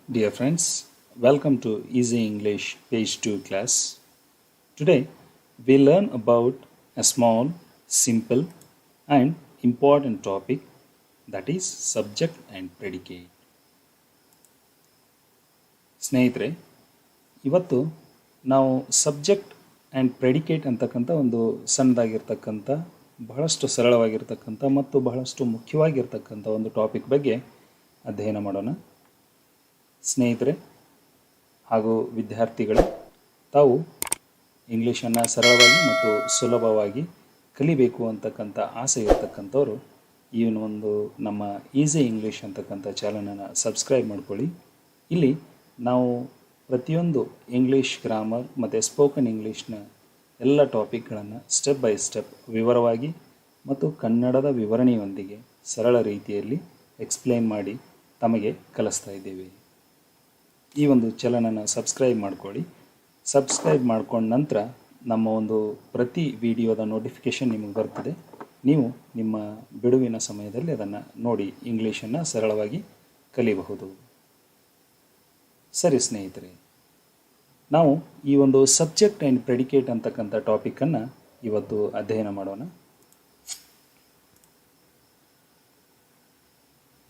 Dear friends, welcome to Easy English Page 2 class. Today we learn about a small, simple, and important topic that is subject and predicate. ಸ್ನೇಹಿತರೆ, ಇವತ್ತು ನಾವು subject and predicate ಅಂತಕ್ಕಂಥ ಒಂದು ಸಣ್ಣದಾಗಿರ್ತಕ್ಕಂಥ ಬಹಳಷ್ಟು ಸರಳವಾಗಿರ್ತಕ್ಕಂಥ ಮತ್ತು ಬಹಳಷ್ಟು ಮುಖ್ಯವಾಗಿರ್ತಕ್ಕಂಥ ಒಂದು ಟಾಪಿಕ್ ಬಗ್ಗೆ ಅಧ್ಯಯನ ಮಾಡೋಣ. ಸ್ನೇಹಿತರೆ ಹಾಗೂ ವಿದ್ಯಾರ್ಥಿಗಳೇ, ತಾವು ಇಂಗ್ಲೀಷನ್ನು ಸರಳವಾಗಿ ಮತ್ತು ಸುಲಭವಾಗಿ ಕಲಿಬೇಕು ಅಂತಕ್ಕಂಥ ಆಸೆ ಇರತಕ್ಕಂಥವ್ರು ಈ ಒಂದು ನಮ್ಮ ಈಸಿ ಇಂಗ್ಲೀಷ್ ಅಂತಕ್ಕಂಥ ಚಾನಲನ್ನು ಸಬ್ಸ್ಕ್ರೈಬ್ ಮಾಡ್ಕೊಳ್ಳಿ. ಇಲ್ಲಿ ನಾವು ಪ್ರತಿಯೊಂದು ಇಂಗ್ಲೀಷ್ ಗ್ರಾಮರ್ ಮತ್ತು ಸ್ಪೋಕನ್ ಇಂಗ್ಲೀಷ್ನ ಎಲ್ಲ ಟಾಪಿಕ್ಗಳನ್ನು ಸ್ಟೆಪ್ ಬೈ ಸ್ಟೆಪ್ ವಿವರವಾಗಿ ಮತ್ತು ಕನ್ನಡದ ವಿವರಣೆಯೊಂದಿಗೆ ಸರಳ ರೀತಿಯಲ್ಲಿ ಎಕ್ಸ್ಪ್ಲೇನ್ ಮಾಡಿ ತಮಗೆ ಕಲಿಸ್ತಾ ಇದ್ದೇವೆ. ಈ ಒಂದು ಚಾನಲನ್ನು ಸಬ್ಸ್ಕ್ರೈಬ್ ಮಾಡ್ಕೊಳ್ಳಿ. ಸಬ್ಸ್ಕ್ರೈಬ್ ಮಾಡ್ಕೊಂಡ ನಂತರ ನಮ್ಮ ಒಂದು ಪ್ರತಿ ವಿಡಿಯೋದ ನೋಟಿಫಿಕೇಷನ್ ನಿಮಗೆ ಬರ್ತದೆ. ನೀವು ನಿಮ್ಮ ಬಿಡುವಿನ ಸಮಯದಲ್ಲಿ ಅದನ್ನು ನೋಡಿ ಇಂಗ್ಲೀಷನ್ನು ಸರಳವಾಗಿ ಕಲಿಯಬಹುದು. ಸರಿ ಸ್ನೇಹಿತರೆ, ನಾವು ಈ ಒಂದು ಸಬ್ಜೆಕ್ಟ್ ಆ್ಯಂಡ್ ಪ್ರೆಡಿಕೇಟ್ ಅಂತಕ್ಕಂಥ ಟಾಪಿಕನ್ನು ಇವತ್ತು ಅಧ್ಯಯನ ಮಾಡೋಣ.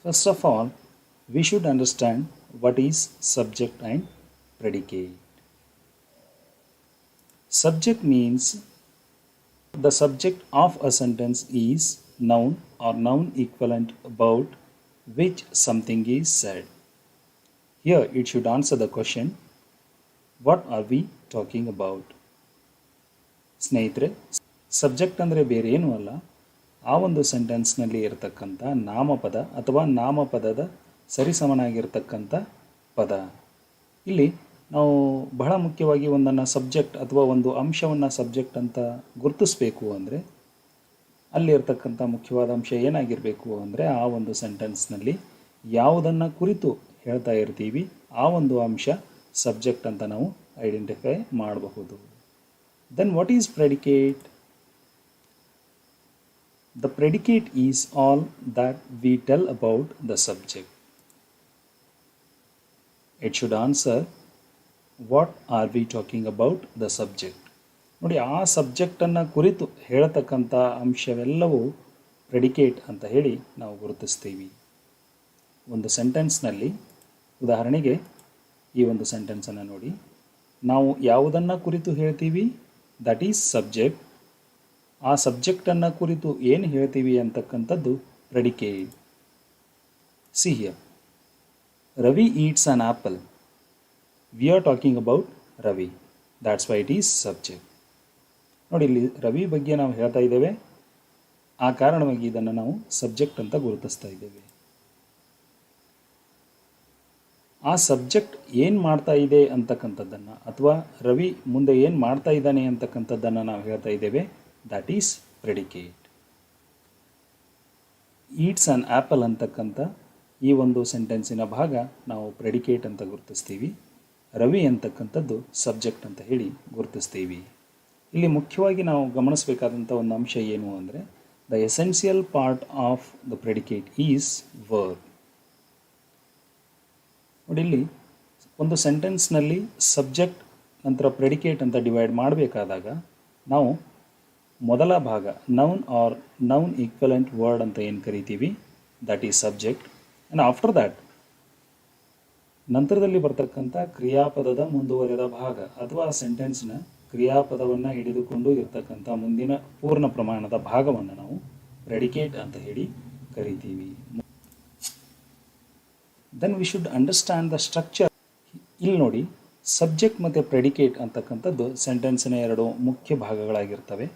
First of all, we should understand what is subject and predicate. Subject means the subject of a sentence is noun or noun equivalent about which something is said. Here it should answer the question, what are we talking about? ಸ್ನೇಹಿತರೆ, subject ಅಂದರೆ ಬೇರೆ ಏನೂ ಅಲ್ಲ, ಆ ಒಂದು ಸೆಂಟೆನ್ಸ್ನಲ್ಲಿ ಇರತಕ್ಕಂಥ ನಾಮಪದ ಅಥವಾ ನಾಮಪದದ ಸರಿಸಮನಾಗಿರ್ತಕ್ಕಂಥ ಪದ. ಇಲ್ಲಿ ನಾವು ಬಹಳ ಮುಖ್ಯವಾಗಿ ಒಂದನ್ನು ಸಬ್ಜೆಕ್ಟ್ ಅಥವಾ ಒಂದು ಅಂಶವನ್ನು ಸಬ್ಜೆಕ್ಟ್ ಅಂತ ಗುರುತಿಸಬೇಕು ಅಂದರೆ ಅಲ್ಲಿರ್ತಕ್ಕಂಥ ಮುಖ್ಯವಾದ ಅಂಶ ಏನಾಗಿರಬೇಕು ಅಂದರೆ ಆ ಒಂದು ಸೆಂಟೆನ್ಸ್ನಲ್ಲಿ ಯಾವುದನ್ನು ಕುರಿತು ಹೇಳ್ತಾ ಇರ್ತೀವಿ ಆ ಒಂದು ಅಂಶ ಸಬ್ಜೆಕ್ಟ್ ಅಂತ ನಾವು ಐಡೆಂಟಿಫೈ ಮಾಡಬಹುದು. Then what is predicate? The predicate is all that we tell about the subject. It should answer, what are we talking about the subject? ನೋಡಿ, ಆ ಸಬ್ಜೆಕ್ಟನ್ನು ಕುರಿತು ಹೇಳತಕ್ಕಂಥ ಅಂಶವೆಲ್ಲವೂ ಪ್ರೆಡಿಕೇಟ್ ಅಂತ ಹೇಳಿ ನಾವು ಗುರುತಿಸ್ತೀವಿ. ಒಂದು ಸೆಂಟೆನ್ಸ್ನಲ್ಲಿ ಉದಾಹರಣೆಗೆ ಈ ಒಂದು ಸೆಂಟೆನ್ಸನ್ನು ನೋಡಿ, ನಾವು ಯಾವುದನ್ನು ಕುರಿತು ಹೇಳ್ತೀವಿ ದಟ್ ಈಸ್ ಸಬ್ಜೆಕ್ಟ್. ಆ ಸಬ್ಜೆಕ್ಟನ್ನು ಕುರಿತು ಏನು ಹೇಳ್ತೀವಿ ಅಂತಕ್ಕಂಥದ್ದು predicate. See here, Ravi eats an apple. We are talking about Ravi. That's why it is subject. ನೋಡಿ, ಇಲ್ಲಿ ರವಿ ಬಗ್ಗೆ ನಾವು ಹೇಳ್ತಾ ಇದ್ದೇವೆ, ಆ ಕಾರಣವಾಗಿ ಇದನ್ನು ನಾವು ಸಬ್ಜೆಕ್ಟ್ ಅಂತ ಗುರುತಿಸ್ತಾ ಇದ್ದೇವೆ. ಆ ಸಬ್ಜೆಕ್ಟ್ ಏನು ಮಾಡ್ತಾ ಇದೆ ಅಂತಕ್ಕಂಥದ್ದನ್ನು ಅಥವಾ ರವಿ ಮುಂದೆ ಏನು ಮಾಡ್ತಾ ಇದ್ದಾನೆ ಅಂತಕ್ಕಂಥದ್ದನ್ನು ನಾವು ಹೇಳ್ತಾ ಇದ್ದೇವೆ, that is predicate. Eats on apple ಅಂತಕ್ಕಂಥ ಈ ಒಂದು ಸೆಂಟೆನ್ಸಿನ ಭಾಗ ನಾವು ಪ್ರೆಡಿಕೇಟ್ ಅಂತ ಗುರುತಿಸ್ತೀವಿ. ರವಿ ಅಂತಕ್ಕಂಥದ್ದು ಸಬ್ಜೆಕ್ಟ್ ಅಂತ ಹೇಳಿ ಗುರುತಿಸ್ತೀವಿ. ಇಲ್ಲಿ ಮುಖ್ಯವಾಗಿ ನಾವು ಗಮನಿಸಬೇಕಾದಂಥ ಒಂದು ಅಂಶ ಏನು ಅಂದರೆ, the essential part of the predicate is verb. ನೋಡಿ, ಇಲ್ಲಿ ಒಂದು ಸೆಂಟೆನ್ಸ್ನಲ್ಲಿ ಸಬ್ಜೆಕ್ಟ್ ನಂತರ ಪ್ರೆಡಿಕೇಟ್ ಅಂತ ಡಿವೈಡ್ ಮಾಡಬೇಕಾದಾಗ ನಾವು ಮೊದಲ ಭಾಗ noun are known equivalent word ಅಂತ ಏನು ಕರಿತೀವಿ, that is subject. And after that ನಂತರದಲ್ಲಿ ಬರ್ತಕ್ಕಂಥ ಕ್ರಿಯಾಪದದ ಮುಂದುವರೆದ ಭಾಗ ಅಥವಾ ಸೆಂಟೆನ್ಸ್ನ ಕ್ರಿಯಾಪದವನ್ನು ಹಿಡಿದುಕೊಂಡು ಇರ್ತಕ್ಕಂಥ ಮುಂದಿನ ಪೂರ್ಣ ಪ್ರಮಾಣದ ಭಾಗವನ್ನು ನಾವು ಪ್ರೆಡಿಕೇಟ್ ಅಂತ ಹೇಳಿ ಕರಿತೀವಿ. Then we should understand the structure. ಇಲ್ಲಿ ನೋಡಿ, ಸಬ್ಜೆಕ್ಟ್ ಮತ್ತು ಪ್ರೆಡಿಕೇಟ್ ಅಂತಕ್ಕಂಥದ್ದು ಸೆಂಟೆನ್ಸಿನ ಎರಡು ಮುಖ್ಯ ಭಾಗಗಳಾಗಿರ್ತವೆ.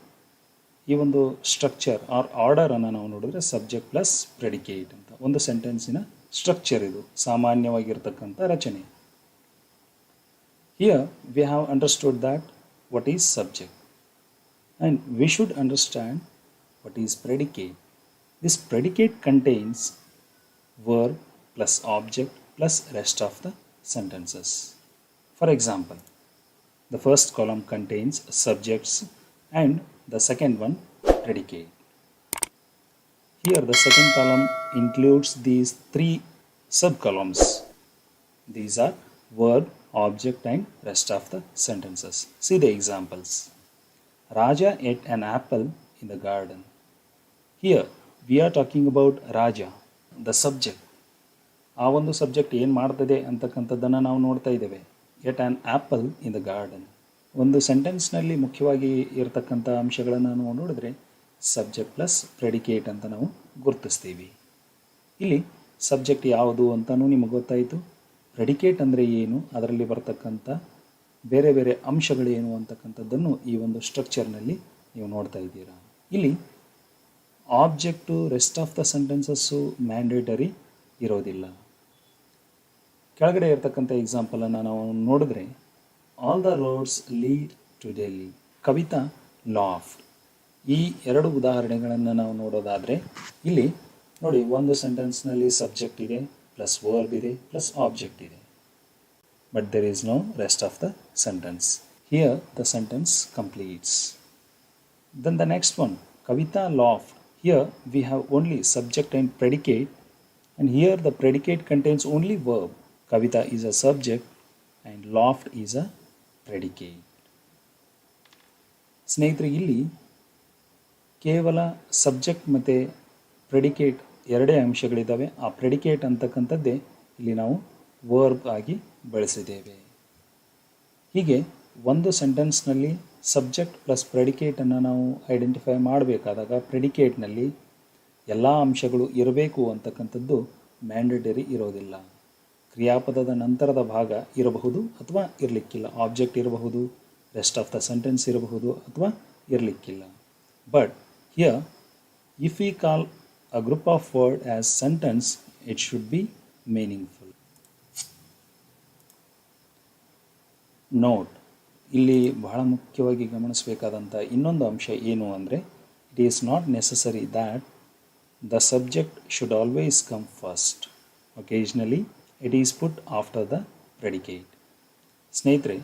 ಈ ಒಂದು ಸ್ಟ್ರಕ್ಚರ್ ಆರ್ ಆರ್ಡರನ್ನು ನಾವು ನೋಡಿದ್ರೆ ಸಬ್ಜೆಕ್ಟ್ ಪ್ಲಸ್ ಪ್ರೆಡಿಕೇಟ್ ಅಂತ ಒಂದು ಸೆಂಟೆನ್ಸಿನ ಸ್ಟ್ರಕ್ಚರ್, ಇದು ಸಾಮಾನ್ಯವಾಗಿರ್ತಕ್ಕಂಥ ರಚನೆ. Here we have understood that what is subject, and we should understand what is predicate. This predicate contains verb plus object plus rest of the sentences. For example, the first column contains subjects and the second one predicate. Here the second column includes these three subcolumns. These are verb, object and rest of the sentences. See the examples. Raja ate an apple in the garden. Here we are talking about Raja, the subject. ಆ ಒಂದು subject ಏನು ಮಾಡ್ತದೆ ಅಂತಕ್ಕಂಥದ್ದನ್ನು ನಾವು ನೋಡ್ತಾ ಇದ್ದೇವೆ. Ate an apple in the garden. ಒಂದು ಸೆಂಟೆನ್ಸ್ನಲ್ಲಿ ಮುಖ್ಯವಾಗಿ ಇರತಕ್ಕಂಥ ಅಂಶಗಳನ್ನು ನಾವು ನೋಡಿದ್ರೆ ಸಬ್ಜೆಕ್ಟ್ ಪ್ಲಸ್ ಪ್ರೆಡಿಕೇಟ್ ಅಂತ ನಾವು ಗುರುತಿಸ್ತೀವಿ. ಇಲ್ಲಿ ಸಬ್ಜೆಕ್ಟ್ ಯಾವುದು ಅಂತಲೂ ನಿಮಗೆ ಗೊತ್ತಾಯಿತು. ಪ್ರೆಡಿಕೇಟ್ ಅಂದರೆ ಏನು, ಅದರಲ್ಲಿ ಬರ್ತಕ್ಕಂಥ ಬೇರೆ ಬೇರೆ ಅಂಶಗಳೇನು ಅಂತಕ್ಕಂಥದ್ದನ್ನು ಈ ಒಂದು ಸ್ಟ್ರಕ್ಚರ್ನಲ್ಲಿ ನೀವು ನೋಡ್ತಾ ಇದ್ದೀರಾ. ಇಲ್ಲಿ object rest of the sentences mandatory ಇರೋದಿಲ್ಲ. ಕೆಳಗಡೆ ಇರತಕ್ಕಂಥ ಎಕ್ಸಾಂಪಲನ್ನು ನಾವು ನೋಡಿದ್ರೆ all the roads lead to Delhi. Kavita laughed. ಈ ಎರಡು ಉದಾಹರಣೆಗಳನ್ನು ನಾವು ನೋಡೋದಾದರೆ ಇಲ್ಲಿ ನೋಡಿ, ಒಂದು ಸೆಂಟೆನ್ಸ್ನಲ್ಲಿ ಸಬ್ಜೆಕ್ಟ್ ಇದೆ, ಪ್ಲಸ್ ವರ್ಬ್ ಇದೆ, ಪ್ಲಸ್ ಆಬ್ಜೆಕ್ಟ್ ಇದೆ. But there is no rest of the sentence. Here the sentence completes. Then the next one, Kavita laughed. Here we have only subject and predicate, and here the predicate contains only verb. Kavita is a subject and laughed is a predicate. ಸ್ನೇಹಿತರೆ, ಇಲ್ಲಿ ಕೇವಲ subject ಮತ್ತು predicate ಎರಡೇ ಅಂಶಗಳಿದ್ದಾವೆ. ಆ predicate ಅಂತಕ್ಕಂಥದ್ದೇ ಇಲ್ಲಿ ನಾವು verb ಆಗಿ ಬಳಸಿದ್ದೇವೆ. ಹೀಗೆ ಒಂದು ಸೆಂಟೆನ್ಸ್ನಲ್ಲಿ ಸಬ್ಜೆಕ್ಟ್ ಪ್ಲಸ್ ಪ್ರೆಡಿಕೇಟನ್ನು ನಾವು ಐಡೆಂಟಿಫೈ ಮಾಡಬೇಕಾದಾಗ ಪ್ರೆಡಿಕೇಟ್ನಲ್ಲಿ ಎಲ್ಲ ಅಂಶಗಳು ಇರಬೇಕು ಅಂತಕ್ಕಂಥದ್ದು ಮ್ಯಾಂಡೇಟರಿ ಇರೋದಿಲ್ಲ. ಕ್ರಿಯಾಪದದ ನಂತರದ ಭಾಗ ಇರಬಹುದು ಅಥವಾ ಇರಲಿಕ್ಕಿಲ್ಲ. ಆಬ್ಜೆಕ್ಟ್ ಇರಬಹುದು, ರೆಸ್ಟ್ ಆಫ್ ದ ಸೆಂಟೆನ್ಸ್ ಇರಬಹುದು ಅಥವಾ ಇರಲಿಕ್ಕಿಲ್ಲ. But here if we call a group of word as sentence, it should be meaningful. Note, ಇಲ್ಲಿ ಬಹಳ ಮುಖ್ಯವಾಗಿ ಗಮನಿಸಬೇಕಾದಂಥ ಇನ್ನೊಂದು ಅಂಶ ಏನು ಅಂದರೆ, it is not necessary that the subject should always come first. Occasionally it is put after the predicate. ಸ್ನೇಹಿತರೆ,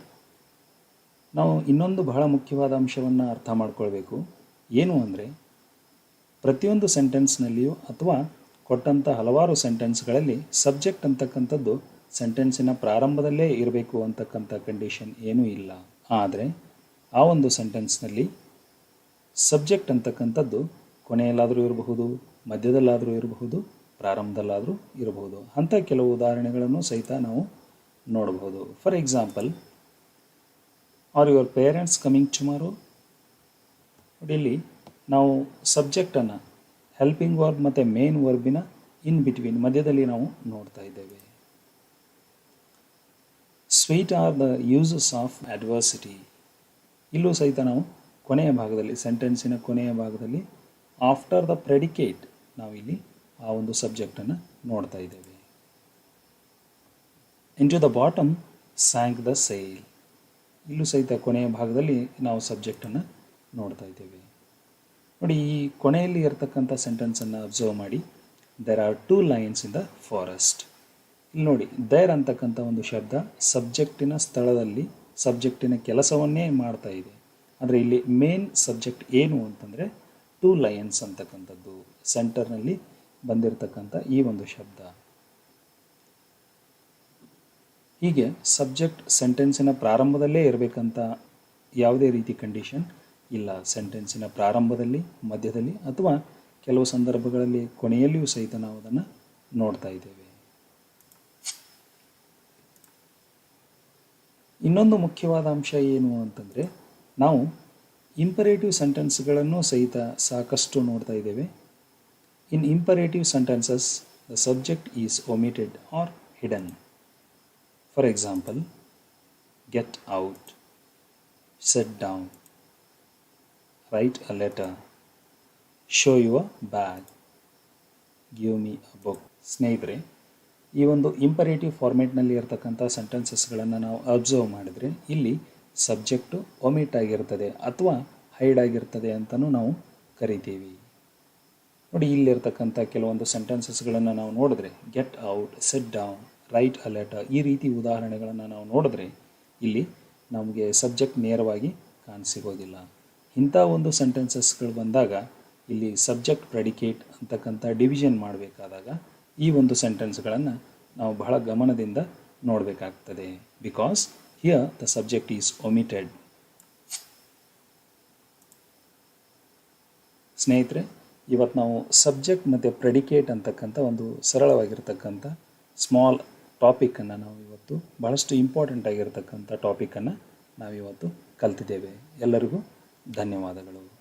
ನಾವು ಇನ್ನೊಂದು ಬಹಳ ಮುಖ್ಯವಾದ ಅಂಶವನ್ನು ಅರ್ಥ ಮಾಡ್ಕೊಳ್ಬೇಕು. ಏನು ಅಂದರೆ, ಪ್ರತಿಯೊಂದು ಸೆಂಟೆನ್ಸ್ನಲ್ಲಿಯೂ ಅಥವಾ ಕೊಟ್ಟಂಥ ಹಲವಾರು ಸೆಂಟೆನ್ಸ್ಗಳಲ್ಲಿ ಸಬ್ಜೆಕ್ಟ್ ಅಂತಕ್ಕಂಥದ್ದು ಸೆಂಟೆನ್ಸಿನ ಪ್ರಾರಂಭದಲ್ಲೇ ಇರಬೇಕು ಅಂತಕ್ಕಂಥ ಕಂಡೀಷನ್ ಏನೂ ಇಲ್ಲ. ಆದರೆ ಆ ಒಂದು ಸೆಂಟೆನ್ಸ್ನಲ್ಲಿ ಸಬ್ಜೆಕ್ಟ್ ಅಂತಕ್ಕಂಥದ್ದು ಕೊನೆಯಲ್ಲಾದರೂ ಇರಬಹುದು, ಮಧ್ಯದಲ್ಲಾದರೂ ಇರಬಹುದು, ಪ್ರಾರಂಭದಲ್ಲಾದರೂ ಇರಬಹುದು. ಅಂಥ ಕೆಲವು ಉದಾಹರಣೆಗಳನ್ನು ಸಹಿತ ನಾವು ನೋಡಬಹುದು. For example, are your parents coming tomorrow. ಇಲ್ಲಿ ನಾವು ಸಬ್ಜೆಕ್ಟನ್ನು ಹೆಲ್ಪಿಂಗ್ ವರ್ಬ್ ಮತ್ತು ಮೇನ್ ವರ್ಬಿನ ಇನ್ ಬಿಟ್ವೀನ್ ಮಧ್ಯದಲ್ಲಿ ನಾವು ನೋಡ್ತಾ ಇದ್ದೇವೆ. Sweet are the uses of adversity. ಇಲ್ಲೂ ಸಹಿತ ನಾವು ಕೊನೆಯ ಭಾಗದಲ್ಲಿ, ಸೆಂಟೆನ್ಸಿನ ಕೊನೆಯ ಭಾಗದಲ್ಲಿ ಆಫ್ಟರ್ ದ ಪ್ರೆಡಿಕೇಟ್ ನಾವು ಇಲ್ಲಿ ಆ ಒಂದು ಸಬ್ಜೆಕ್ಟನ್ನು ನೋಡ್ತಾ ಇದ್ದೇವೆ. Into the bottom sank the sail. ಇಲ್ಲೂ ಸಹಿತ ಕೊನೆಯ ಭಾಗದಲ್ಲಿ ನಾವು ಸಬ್ಜೆಕ್ಟನ್ನು ನೋಡ್ತಾ ಇದ್ದೇವೆ. ನೋಡಿ, ಈ ಕೊನೆಯಲ್ಲಿ ಇರತಕ್ಕಂಥ ಸೆಂಟೆನ್ಸನ್ನು ಅಬ್ಸರ್ವ್ ಮಾಡಿ. There are 2 lines in the forest. ಇಲ್ಲಿ ನೋಡಿ, ದೇರ್ ಅಂತಕ್ಕಂಥ ಒಂದು ಶಬ್ದ ಸಬ್ಜೆಕ್ಟಿನ ಸ್ಥಳದಲ್ಲಿ ಸಬ್ಜೆಕ್ಟಿನ ಕೆಲಸವನ್ನೇ ಮಾಡ್ತಾ ಇದೆ. ಆದರೆ ಇಲ್ಲಿ ಮೇನ್ ಸಬ್ಜೆಕ್ಟ್ ಏನು ಅಂತಂದರೆ 2 ಲೈನ್ಸ್ ಅಂತಕ್ಕಂಥದ್ದು ಸೆಂಟರ್ನಲ್ಲಿ ಬಂದಿರತಕ್ಕಂಥ ಈ ಒಂದು ಶಬ್ದ. ಹೀಗೆ ಸಬ್ಜೆಕ್ಟ್ ಸೆಂಟೆನ್ಸಿನ ಪ್ರಾರಂಭದಲ್ಲೇ ಇರಬೇಕಂತ ಯಾವುದೇ ರೀತಿ ಕಂಡೀಷನ್ ಇಲ್ಲ. ಸೆಂಟೆನ್ಸಿನ ಪ್ರಾರಂಭದಲ್ಲಿ, ಮಧ್ಯದಲ್ಲಿ ಅಥವಾ ಕೆಲವು ಸಂದರ್ಭಗಳಲ್ಲಿ ಕೊನೆಯಲ್ಲಿಯೂ ಸಹಿತ ನಾವು ಅದನ್ನು ನೋಡ್ತಾ ಇದ್ದೇವೆ. ಇನ್ನೊಂದು ಮುಖ್ಯವಾದ ಅಂಶ ಏನು ಅಂತಂದರೆ, ನಾವು ಇಂಪರೇಟಿವ್ ಸೆಂಟೆನ್ಸ್ಗಳನ್ನು ಸಹಿತ ಸಾಕಷ್ಟು ನೋಡ್ತಾ ಇದ್ದೇವೆ. In imperative sentences the subject is omitted or hidden. For example, get out, set down, write a letter, show your bag, give me a book. ಸ್ನೇಹಿತರೆ, ಈ ಒಂದು ಇಂಪರೇಟಿವ್ ಫಾರ್ಮೇಟ್ನಲ್ಲಿ ಇರತಕ್ಕಂಥ ಸೆಂಟೆನ್ಸಸ್ಗಳನ್ನು ನಾವು ಅಬ್ಸರ್ವ್ ಮಾಡಿದರೆ ಇಲ್ಲಿ ಸಬ್ಜೆಕ್ಟು ಒಮಿಟ್ ಆಗಿರ್ತದೆ ಅಥವಾ ಹೈಡ್ ಆಗಿರ್ತದೆ ಅಂತಲೂ ನಾವು ಕರಿತೀವಿ. ನೋಡಿ, ಇಲ್ಲಿರ್ತಕ್ಕಂಥ ಕೆಲವೊಂದು ಸೆಂಟೆನ್ಸಸ್ಗಳನ್ನು ನಾವು ನೋಡಿದ್ರೆ, get out, set down, write a letter, ಈ ರೀತಿ ಉದಾಹರಣೆಗಳನ್ನು ನಾವು ನೋಡಿದ್ರೆ ಇಲ್ಲಿ ನಮಗೆ ಸಬ್ಜೆಕ್ಟ್ ನೇರವಾಗಿ ಕಾಣಸಿಗೋದಿಲ್ಲ. ಇಂಥ ಒಂದು ಸೆಂಟೆನ್ಸಸ್ಗಳು ಬಂದಾಗ ಇಲ್ಲಿ ಸಬ್ಜೆಕ್ಟ್ ಪ್ರೆಡಿಕೇಟ್ ಅಂತಕ್ಕಂಥ ಡಿವಿಷನ್ ಮಾಡಬೇಕಾದಾಗ ಈ ಒಂದು ಸೆಂಟೆನ್ಸ್ಗಳನ್ನು ನಾವು ಬಹಳ ಗಮನದಿಂದ ನೋಡಬೇಕಾಗ್ತದೆ. Because here the subject is omitted. ಸ್ನೇಹಿತರೆ, ಇವತ್ತು ನಾವು ಸಬ್ಜೆಕ್ಟ್ ಮತ್ತು ಪ್ರೆಡಿಕೇಟ್ ಅಂತಕ್ಕಂಥ ಒಂದು ಸರಳವಾಗಿರ್ತಕ್ಕಂಥ ಸ್ಮಾಲ್ ಟಾಪಿಕನ್ನು ನಾವು ಇವತ್ತು ಭಾಳಷ್ಟು ಇಂಪಾರ್ಟೆಂಟ್ ಆಗಿರ್ತಕ್ಕಂಥ ಟಾಪಿಕನ್ನು ನಾವಿವತ್ತು ಕಲ್ತಿದ್ದೇವೆ. ಎಲ್ಲರಿಗೂ ಧನ್ಯವಾದಗಳು.